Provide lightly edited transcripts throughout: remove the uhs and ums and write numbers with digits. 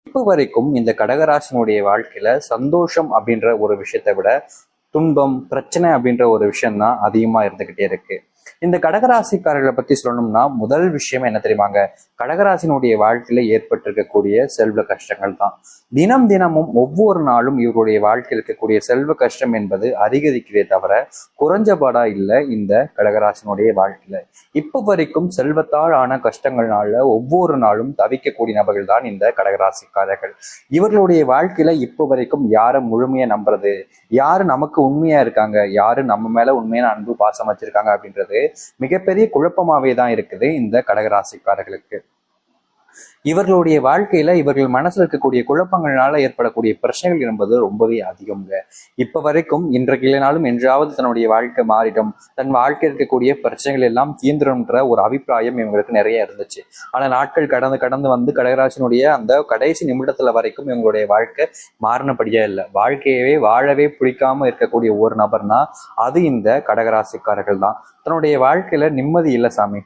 இப்போ வரைக்கும் இந்த கடகராசினுடைய வாழ்க்கையில சந்தோஷம் அப்படின்ற ஒரு விஷயத்தை விட துன்பம் பிரச்சனை அப்படின்ற ஒரு விஷயம் தான் அதிகமா இருந்துகிட்டே இருக்கு. இந்த கடகராசிக்காரர்களை பத்தி சொல்லணும்னா முதல் விஷயம் என்ன தெரியுமாங்க, கடகராசினுடைய வாழ்க்கையில ஏற்பட்டிருக்கக்கூடிய செல்வ கஷ்டங்கள் தான். தினம் தினமும் ஒவ்வொரு நாளும் இவருடைய வாழ்க்கையில் இருக்கக்கூடிய செல்வ கஷ்டம் என்பது அதிகரிக்கிறதே தவிர குறைஞ்சபாடா இல்லை இந்த கடகராசினுடைய வாழ்க்கையில. இப்போ வரைக்கும் செல்வத்தால் ஆன கஷ்டங்கள்னால ஒவ்வொரு நாளும் தவிக்கக்கூடிய நபர்கள் தான் இந்த கடகராசிக்காரர்கள். இவர்களுடைய வாழ்க்கையில இப்போ வரைக்கும் யாரை முழுமையா நம்புறது, யாரு நமக்கு உண்மையா இருக்காங்க, யாரு நம்ம மேல உண்மையான அன்பு பாசம் வச்சிருக்காங்க அப்படின்றது மிகப்பெரிய குழப்பமாவே தான் இருக்குது இந்த கடகராசிக்காரர்களுக்கு. இவர்களுடைய வாழ்க்கையில இவர்கள் மனசுல இருக்கக்கூடிய குழப்பங்களால ஏற்படக்கூடிய பிரச்சனைகள் என்பது ரொம்பவே அதிகம்ங்க. இப்ப வரைக்கும் இன்றைக்கு இல்லைனாலும் என்றாவது தன்னுடைய வாழ்க்கை மாறிடும், தன் வாழ்க்கை இருக்கக்கூடிய பிரச்சனைகள் எல்லாம் தீந்துரும்ன்ற ஒரு அபிப்பிராயம் இவங்களுக்கு நிறைய இருந்துச்சு. ஆனா நாட்கள் கடந்து கடந்து வந்து கடகராசினுடைய அந்த கடைசி நிமிடத்துல வரைக்கும் இவங்களுடைய வாழ்க்கை மாறினபடியா இல்லை. வாழ்க்கையவே வாழவே பிடிக்காம இருக்கக்கூடிய ஒரு நபர்னா அது இந்த கடகராசிக்காரர்கள் தான். தன்னுடைய வாழ்க்கையில நிம்மதி இல்லை சாமி,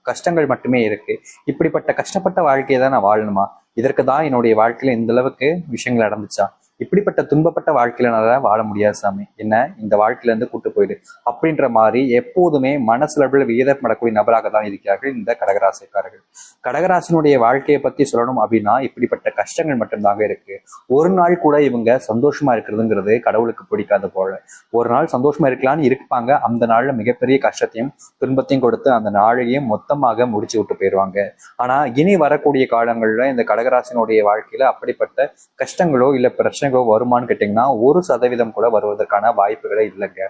கஷ்டங்கள் மட்டுமே இருக்கு, இப்படிப்பட்ட கஷ்டப்பட்ட வாழ்க்கையை தான் நான் வாழணுமா, இதற்கு தான் என்னுடைய வாழ்க்கையில இந்த அளவுக்கு விஷயங்கள் நடந்துச்சா, இப்படிப்பட்ட துன்பப்பட்ட வாழ்க்கையில நான் வாழ முடியாது சாமி, என்ன இந்த வாழ்க்கையில இருந்து கூட்டு போயிடு அப்படின்ற மாதிரி எப்போதுமே மனசுல விகிதப்படக்கூடிய நபராக தான் இருக்கிறார்கள் இந்த கடகராசிக்காரர்கள். கடகராசினுடைய வாழ்க்கையை பத்தி சொல்லணும் அப்படின்னா இப்படிப்பட்ட கஷ்டங்கள் மட்டும்தாங்க இருக்கு. ஒரு நாள் கூட இவங்க சந்தோஷமா இருக்கிறதுங்கிறது கடவுளுக்கு பிடிக்காத போல. ஒரு நாள் சந்தோஷமா இருக்கலாம்னு இருப்பாங்க, அந்த நாள்ல மிகப்பெரிய கஷ்டத்தையும் துன்பத்தையும் கொடுத்து அந்த நாளையும் மொத்தமாக முடிச்சு விட்டு போயிடுவாங்க. ஆனா இனி வரக்கூடிய காலங்கள்ல இந்த கடகராசினுடைய வாழ்க்கையில அப்படிப்பட்ட கஷ்டங்களோ இல்ல பிரச்சனைகளோ வருமானு கேட்டீங்கன்னா 1% கூட வருவதற்கான வாய்ப்புகளே இல்லைங்க.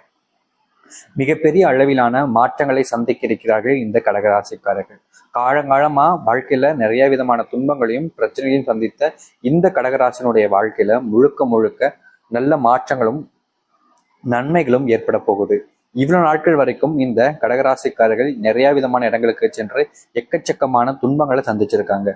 மிகப்பெரிய அளவிலான மாற்றங்களை சந்திக்க இருக்கிறார்கள் இந்த கடகராசிக்காரர்கள். காலங்காலமா வாழ்க்கையில நிறைய விதமான துன்பங்களையும் பிரச்சனைகளையும் சந்தித்த இந்த கடகராசினுடைய வாழ்க்கையில முழுக்க முழுக்க நல்ல மாற்றங்களும் நன்மைகளும் ஏற்பட போகுது. இவ்வளவு நாட்கள் வரைக்கும் இந்த கடகராசிக்காரர்கள் நிறைய விதமான இடங்களுக்கு சென்று எக்கச்சக்கமான துன்பங்களை சந்திச்சிருக்காங்க.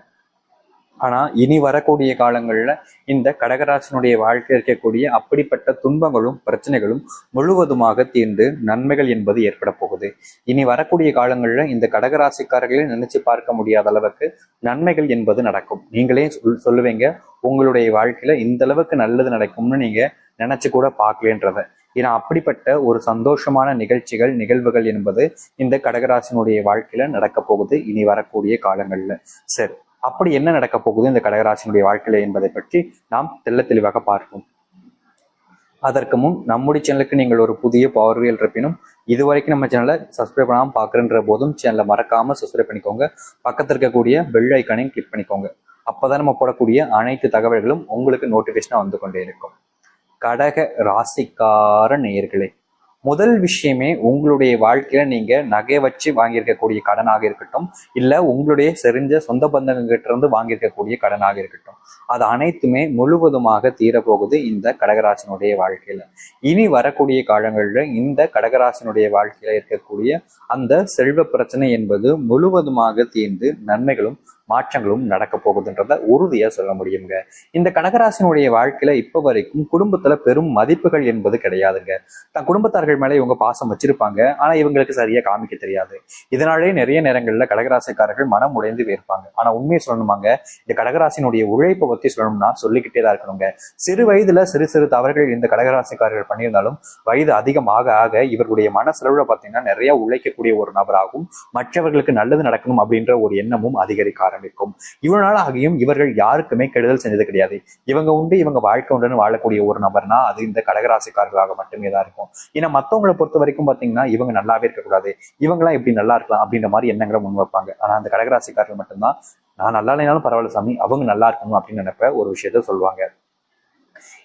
ஆனா இனி வரக்கூடிய காலங்கள்ல இந்த கடகராசினுடைய வாழ்க்கை இருக்கக்கூடிய அப்படிப்பட்ட துன்பங்களும் பிரச்சனைகளும் முழுவதுமாக தீர்ந்து நன்மைகள் என்பது ஏற்பட போகுது. இனி வரக்கூடிய காலங்கள்ல இந்த கடகராசிக்காரர்களை நினைச்சு பார்க்க முடியாத அளவுக்கு நன்மைகள் என்பது நடக்கும். நீங்களே சொல்லுவீங்க உங்களுடைய வாழ்க்கையில இந்த அளவுக்கு நல்லது நடக்கும்னு நீங்க நினைச்சு கூட பார்க்கலன்றத. ஏன்னா அப்படிப்பட்ட ஒரு சந்தோஷமான நிகழ்வுகள் என்பது இந்த கடகராசினுடைய வாழ்க்கையில நடக்க போகுது இனி வரக்கூடிய காலங்கள்ல. சரி, அப்படி என்ன நடக்க போகுது இந்த கடகராசினுடைய வாழ்க்கையில என்பதை பற்றி நாம் தெளிவாக பார்ப்போம். அதற்கு முன் நம்முடைய சேனலுக்கு நீங்கள் ஒரு புதிய பார்வையில் இருப்பினும் இதுவரைக்கும் நம்ம சேனலை சப்ஸ்கிரைப் பண்ணாமல் பார்க்குறன்ற போதும் சேனலை மறக்காம சப்ஸ்கிரைப் பண்ணிக்கோங்க. பக்கத்தில் இருக்கக்கூடிய பெல் ஐக்கானையும் கிளிக் பண்ணிக்கோங்க. அப்போதான் நம்ம போடக்கூடிய அனைத்து தகவல்களும் உங்களுக்கு நோட்டிஃபிகேஷனாக வந்து கொண்டே இருக்கும். கடக ராசிக்கார நேயர்களே, முதல் விஷயமே உங்களுடைய வாழ்க்கையில நீங்க நகை வச்சு வாங்கியிருக்கக்கூடிய கடனாக இருக்கட்டும், இல்ல உங்களுடைய செறிஞ்ச சொந்த பந்தங்கிட்ட இருந்து வாங்கியிருக்கக்கூடிய கடனாக இருக்கட்டும், அது அனைத்துமே முழுவதுமாக தீரப்போகுது இந்த கடகராசினுடைய வாழ்க்கையில. இனி வரக்கூடிய காலங்களில் இந்த கடகராசினுடைய வாழ்க்கையில இருக்கக்கூடிய அந்த செல்வ பிரச்சனை என்பது முழுவதுமாக தீர்ந்து நன்மைகளும் மாற்றங்களும் நடக்க போகுதுன்றத உறுதியா சொல்ல முடியுங்க. இந்த கடகராசினுடைய வாழ்க்கையில இப்ப வரைக்கும் குடும்பத்துல பெரும் மதிப்புகள் என்பது கிடையாதுங்க. தன் குடும்பத்தார்கள் மேல இவங்க பாசம் வச்சிருப்பாங்க, ஆனா இவங்களுக்கு சரியா காமிக்க தெரியாது. இதனாலே நிறைய நேரங்கள்ல கடகராசிக்காரர்கள் மனம் உடைந்து போயிருப்பாங்க. ஆனா உண்மையை சொல்லணுமாங்க, இந்த கடகராசினுடைய உழைப்பை பத்தி சொல்லணும்னா சொல்லிக்கிட்டே தான் இருக்கணுங்க. சிறு வயதுல சிறு சிறு தவறுகள் இந்த கடகராசிக்காரர்கள் பண்ணியிருந்தாலும் வயது அதிகமாக ஆக இவர்களுடைய மனசெலவுல பாத்தீங்கன்னா நிறைய உழைக்கக்கூடிய ஒரு நபராகவும் மற்றவர்களுக்கு நல்லது நடக்கணும் அப்படின்ற ஒரு எண்ணமும் அதிகரிக்க ஆரம்பிக்கும். இவ்வளவு நாள் ஆகியும் இவர்கள் யாருக்குமே கெடுதல் செஞ்சது கிடையாது. இவங்க உண்டு இவங்க வாழ்க்கை உண்டுன்னு வாழக்கூடிய ஒரு நபர்னா அது இந்த கடகராசிக்காரர்களாக மட்டுமே தான் இருக்கும். ஏன்னா மத்தவங்களை பொறுத்த வரைக்கும் பாத்தீங்கன்னா இவங்க நல்லாவே இருக்கக்கூடாது, இவங்கெல்லாம் எப்படி நல்லா இருக்கலாம் அப்படின்ற மாதிரி எண்ணங்களை முன் வைப்பாங்க. ஆனா அந்த கடகராசிக்காரர்கள் மட்டும்தான் நான் நல்லா இல்லைனாலும் பரவாயில்ல சாமி, அவங்க நல்லா இருக்கணும் அப்படின்னு நினைப்ப ஒரு விஷயத்த சொல்லுவாங்க.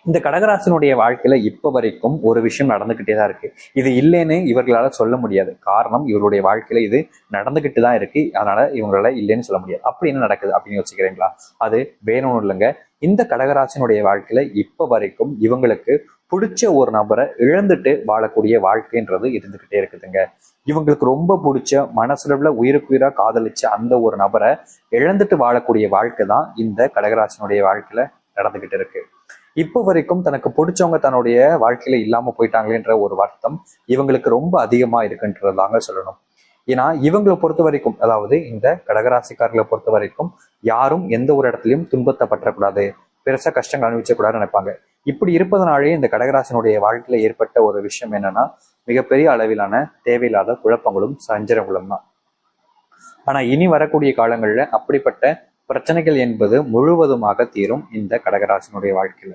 இந்த கடகராசினுடைய வாழ்க்கையில இப்ப வரைக்கும் ஒரு விஷயம் நடந்துகிட்டே தான் இருக்கு. இது இல்லைன்னு இவர்களால சொல்ல முடியாது. காரணம் இவருடைய வாழ்க்கையில இது நடந்துகிட்டு தான் இருக்கு. அதனால இவங்களால இல்லைன்னு சொல்ல முடியாது. அப்படி என்ன நடக்குது அப்படின்னு யோசிக்கிறீங்களா? அது வேணும்னு இல்லைங்க. இந்த கடகராசினுடைய வாழ்க்கையில இப்ப வரைக்கும் இவங்களுக்கு பிடிச்ச ஒரு நபரை இழந்துட்டு வாழக்கூடிய வாழ்க்கைன்றது இருந்துகிட்டே இருக்குதுங்க. இவங்களுக்கு ரொம்ப பிடிச்ச மனசுல உயிருக்குயிரா காதலிச்ச அந்த ஒரு நபரை இழந்துட்டு வாழக்கூடிய வாழ்க்கை தான் இந்த கடகராசினுடைய வாழ்க்கையில நடந்துகிட்டு இருக்கு. இப்போ வரைக்கும் தனக்கு பிடிச்சவங்க தன்னுடைய வாழ்க்கையில இல்லாம போயிட்டாங்களேன்ற ஒரு வருத்தம் இவங்களுக்கு ரொம்ப அதிகமா இருக்குன்றதாங்க சொல்லணும். ஏன்னா இவங்களை பொறுத்த வரைக்கும், அதாவது இந்த கடகராசிக்காரர்களை பொறுத்த வரைக்கும் யாரும் எந்த ஒரு இடத்துலையும் துன்பத்தை பற்றக்கூடாது, பெருசா கஷ்டங்கள் அனுபவிச்சக்கூடாதுன்னு நினைப்பாங்க. இப்படி இருப்பதனாலேயே இந்த கடகராசினுடைய வாழ்க்கையில ஏற்பட்ட ஒரு விஷயம் என்னன்னா, மிகப்பெரிய அளவிலான தேவையில்லாத குழப்பங்களும் சஞ்சலங்களும் தான். ஆனா இனி வரக்கூடிய காலங்கள்ல அப்படிப்பட்ட பிரச்சனைகள் என்பது முழுவதுமாக தீரும் இந்த கடகராசினுடைய வாழ்க்கையில.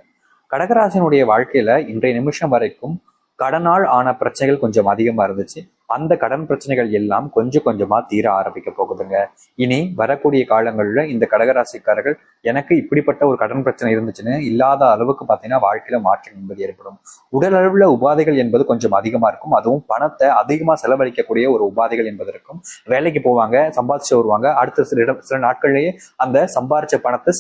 கடகராசினுடைய வாழ்க்கையில இன்றைய நிமிஷம் வரைக்கும் கடனால் ஆன பிரச்சனைகள் கொஞ்சம் அதிகமா இருந்துச்சு. அந்த கடன் பிரச்சனைகள் எல்லாம் கொஞ்சம் கொஞ்சமா தீர ஆரம்பிக்க போகுதுங்க. இனி வரக்கூடிய காலங்கள்ல இந்த கடகராசிக்காரர்கள் எனக்கு இப்படிப்பட்ட ஒரு கடன் பிரச்சனை இருந்துச்சுன்னு இல்லாத அளவுக்கு பார்த்தீங்கன்னா வாழ்க்கையில மாற்றம் என்பது ஏற்படும். உடல் அளவுல உபாதைகள் என்பது கொஞ்சம் அதிகமா இருக்கும். அதுவும் பணத்தை அதிகமா செலவழிக்கக்கூடிய ஒரு உபாதைகள் என்பது இருக்கும். வேலைக்கு போவாங்க, சம்பாதிச்சு வருவாங்க, அடுத்த சில நாட்கள்லயே அந்த சம்பாரிச்ச பணத்தை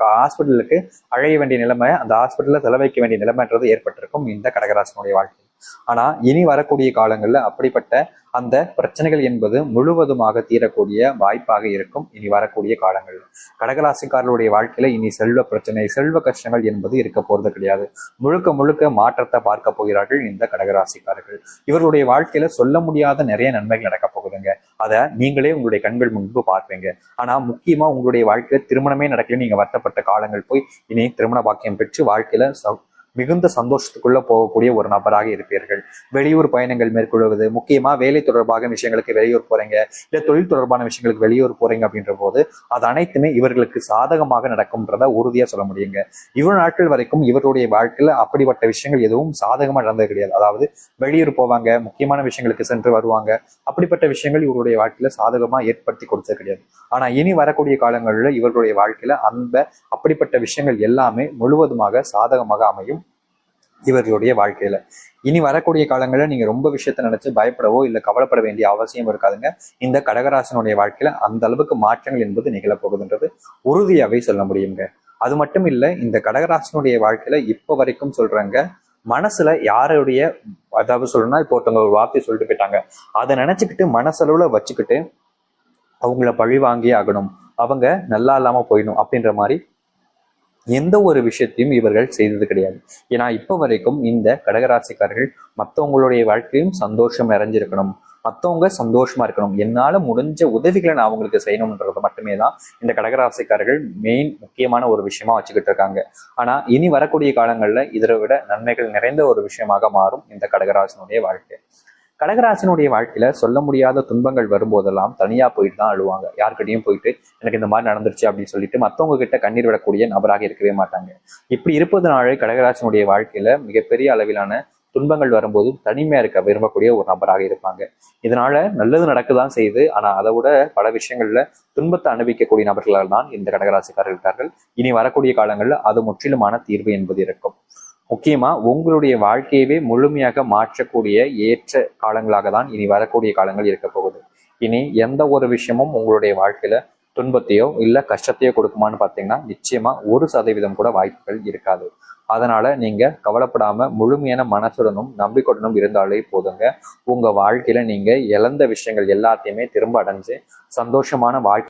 ஹாஸ்பிட்டலுக்கு அழைய வேண்டிய நிலைமை, அந்த ஹாஸ்பிட்டல்ல செலவழிக்க வேண்டிய நிலைமைன்றது ஏற்பட்டிருக்கும் இந்த கடகராசினுடைய வாழ்க்கை. ஆனா இனி வரக்கூடிய காலங்கள்ல அப்படிப்பட்ட அந்த பிரச்சனைகள் என்பது முழுவதுமாக தீரக்கூடிய வாய்ப்பாக இருக்கும் இனி வரக்கூடிய காலங்கள். கடகராசிக்காரர்களுடைய வாழ்க்கையில இனி செல்வ பிரச்சனை, செல்வ கஷ்டங்கள் என்பது இருக்க போறது கிடையாது. முழுக்க முழுக்க மாற்றத்தை பார்க்க போகிறார்கள் இந்த கடகராசிக்காரர்கள். இவர்களுடைய வாழ்க்கையில சொல்ல முடியாத நிறைய நன்மைகள் நடக்க போகுதுங்க. அதை நீங்களே உங்களுடைய கண்கள் முன்பு பார்ப்பீங்க. ஆனா முக்கியமா உங்களுடைய வாழ்க்கையில திருமணமே நடக்கலன்னு நீங்க வருத்தப்பட்ட காலங்கள் போய் இனி திருமண பாக்கியம் பெற்று வாழ்க்கையில மிகுந்த சந்தோஷத்துக்குள்ள போகக்கூடிய ஒரு நபராக இருப்பீர்கள். வெளியூர் பயணங்கள் மேற்கொள்வது, முக்கியமா வேலை தொடர்பாக விஷயங்களுக்கு வெளியூர் போறீங்க, இல்ல தொழில் தொடர்பான விஷயங்களுக்கு வெளியூர் போறீங்க அப்படின்ற போது அது அனைத்துமே இவர்களுக்கு சாதகமாக நடக்கும்ன்றத உறுதியா சொல்ல முடியுங்க. இவ்வளவு நாட்கள் வரைக்கும் இவருடைய வாழ்க்கையில அப்படிப்பட்ட விஷயங்கள் எதுவும் சாதகமா நடந்தது கிடையாது. அதாவது வெளியூர் போவாங்க, முக்கியமான விஷயங்களுக்கு சென்று வருவாங்க, அப்படிப்பட்ட விஷயங்கள் இவருடைய வாழ்க்கையில சாதகமா ஏற்படுத்தி கொடுத்தது கிடையாது. ஆனா இனி வரக்கூடிய காலங்களில் இவர்களுடைய வாழ்க்கையில அந்த அப்படிப்பட்ட விஷயங்கள் எல்லாமே முழுவதுமாக சாதகமாக அமையும் இவர்களுடைய வாழ்க்கையில. இனி வரக்கூடிய காலங்களில் நீங்க ரொம்ப விஷயத்த நினைச்சு பயப்படவோ இல்லை கவலைப்பட வேண்டிய அவசியம் இருக்காதுங்க. இந்த கடகராசனுடைய வாழ்க்கையில அந்த அளவுக்கு மாற்றங்கள் என்பது நிகழப்போகுதுன்றது உறுதியாவே சொல்ல முடியுங்க. அது மட்டும் இல்லை, இந்த கடகராசனுடைய வாழ்க்கையில இப்ப வரைக்கும் சொல்றாங்க, மனசுல யாருடைய, அதாவது சொல்லணும்னா இப்போ ஒருத்தவங்க ஒரு வார்த்தையை சொல்லிட்டு போயிட்டாங்க, அதை நினைச்சுக்கிட்டு மனசளவுல வச்சுக்கிட்டு அவங்கள பழி வாங்கியே ஆகணும், அவங்க நல்லா இல்லாம போயிடும் அப்படின்ற மாதிரி எந்த ஒரு விஷயத்தையும் இவர்கள் செய்தது கிடையாது. ஏன்னா இப்ப வரைக்கும் இந்த கடகராசிக்காரர்கள் மற்றவங்களுடைய வாழ்க்கையும் சந்தோஷம் நிறைஞ்சிருக்கணும், மற்றவங்க சந்தோஷமா இருக்கணும், என்னால முடிஞ்ச உதவிகளை நான் அவங்களுக்கு செய்யணும்ன்றது மட்டுமே தான் இந்த கடகராசிக்காரர்கள் மெயின் முக்கியமான ஒரு விஷயமா வச்சுக்கிட்டு இருக்காங்க. ஆனா இனி வரக்கூடிய காலங்கள்ல இதை விட நன்மைகள் நிறைந்த ஒரு விஷயமாக மாறும் இந்த கடகராசினுடைய வாழ்க்கை. கடகராசினுடைய வாழ்க்கையில சொல்ல முடியாத துன்பங்கள் வரும்போதெல்லாம் தனியா போயிட்டு தான் அழுவாங்க. யார்கிட்டையும் போயிட்டு எனக்கு இந்த மாதிரி நடந்துருச்சு அப்படின்னு சொல்லிட்டு மற்றவங்க கிட்ட கண்ணீர் விடக்கூடிய நபராக இருக்கவே மாட்டாங்க. இப்படி இருப்பதனாலே கடகராசினுடைய வாழ்க்கையில மிகப்பெரிய அளவிலான துன்பங்கள் வரும்போது தனிமையா இருக்க விரும்பக்கூடிய ஒரு நபராக இருப்பாங்க. இதனால நல்லது நடக்குதான் செய்யுது, ஆனா அதை விட பல விஷயங்கள்ல துன்பத்தை அனுபவிக்கக்கூடிய நபர்களால் தான் இந்த கடகராசிக்காரர்கள் இருக்கார்கள். இனி வரக்கூடிய காலங்கள்ல அது முற்றிலுமான தீர்வு என்பது இருக்கும். முக்கியமா உங்களுடைய வாழ்க்கையவே முழுமையாக மாற்றக்கூடிய ஏற்ற காலங்களாக தான் இனி வரக்கூடிய காலங்கள் இருக்க போகுது. இனி எந்த ஒரு விஷயமும் உங்களுடைய வாழ்க்கையில துன்பத்தையோ இல்ல கஷ்டத்தையோ கொடுக்குமான்னு பார்த்தீங்கன்னா நிச்சயமா 1% கூட வாய்ப்புகள் இருக்காது. அதனால நீங்க கவலைப்படாம முழுமையான மனசுடனும் நம்பிக்கையுடனும் இருந்தாலே போதுங்க. உங்க வாழ்க்கையில நீங்க இழந்த விஷயங்கள் எல்லாத்தையுமே திரும்ப அடைஞ்சு சந்தோஷமான வாழ்க்கை